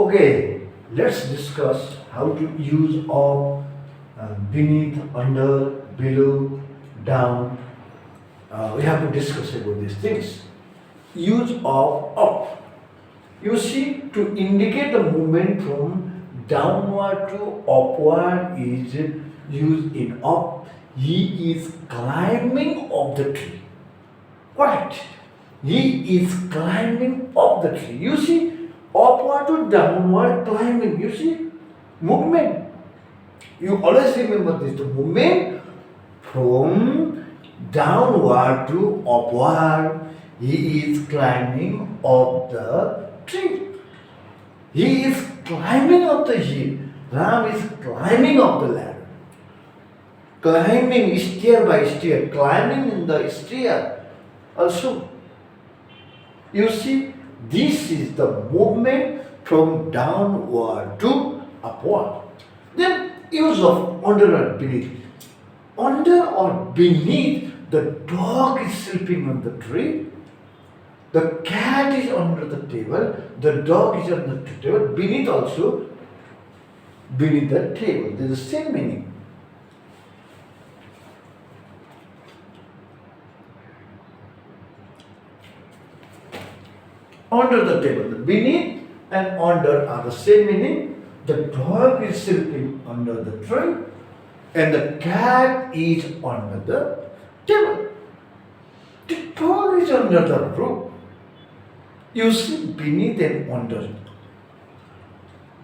Okay, let's discuss how to use of, beneath, under, below, down. We have to discuss about these things. Use of up. You see, to indicate the movement from downward to upward is used in up. He is climbing up the tree. What? He is climbing up the tree. You see, upward to downward climbing. You see, movement. You always remember this. The movement from downward to upward. He is climbing up the tree. He is climbing up the hill. Ram is climbing up the ladder. Climbing stair by stair. Climbing in the stair. Also, you see, this is the movement from downward to upward. Then use of under or beneath. Under or beneath, the dog is sleeping on the tree. The cat is under the table. The dog is under the table. Beneath also, beneath the table. There is the same meaning. Under the table. The beneath and under are the same meaning. The dog is sleeping under the tree and the cat is under the table. The dog is under the roof. You see beneath and under.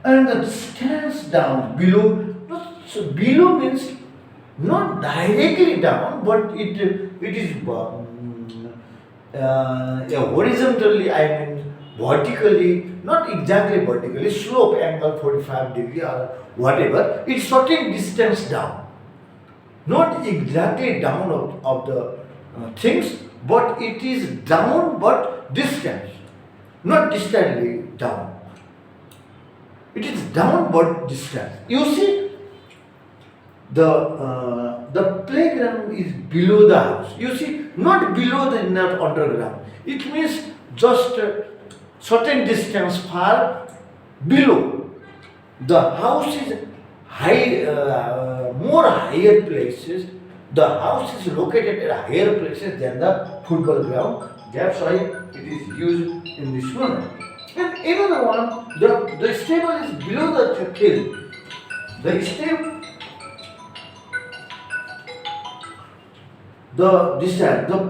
And the distance down below. So below means not directly down, but it is horizontally, I mean vertically, not exactly vertically, slope angle 45 degree or whatever, it's certain distance down. Not exactly down of the things, but it is down but distance. Not distantly down. It is down but distance. You see, the playground is below the house. You see, not below the not underground. It means just certain distance far below. The house is high, more higher places. The house is located at higher places than the football ground. That's why it is used in this manner. And another one, the stable is below the field. The stable, the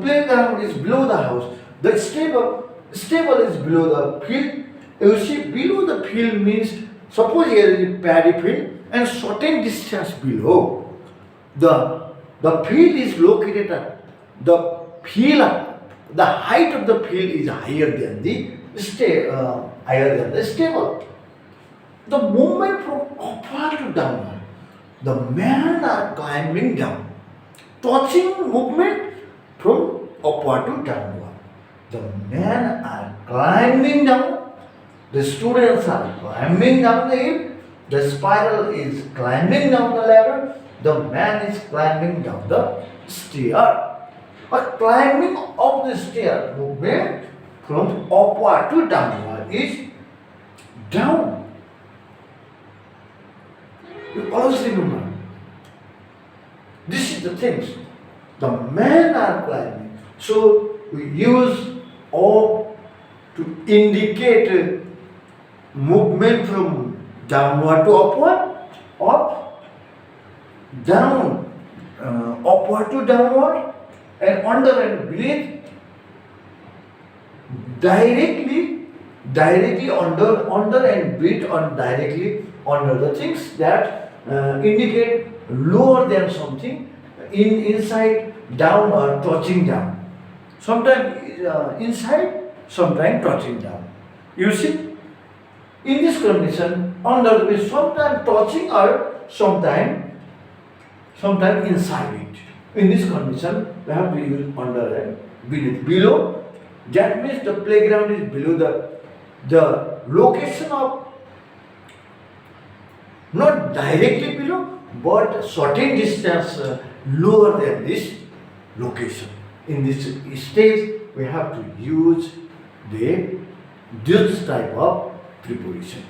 playground is below the house. The stable is below the field. You see, below the field means, suppose here is paddy field and certain distance below. The field is located at the field. The height of the field is higher than the stable. The movement from upward to downward. The men are climbing down. Touching movement from upward to downward. The men are climbing down. The students are climbing down the hill. The spiral is climbing down the ladder. The man is climbing down the stair. But climbing up the stair movement from upward to downward is down. You always remember. This is the things. The men are climbing. So we use up to indicate movement from downward to upward, up, down, upward to downward, and under and beneath, directly under and beneath, on directly under the things that indicate lower than something, inside, down or touching down. Sometimes inside, sometimes touching down. You see, in this condition, under means sometimes touching or sometimes inside it. In this condition, we have to use under and beneath. Below, that means the playground is below the location of, not directly below, but certain distance lower than this location. In this stage, we have to use this type of preposition.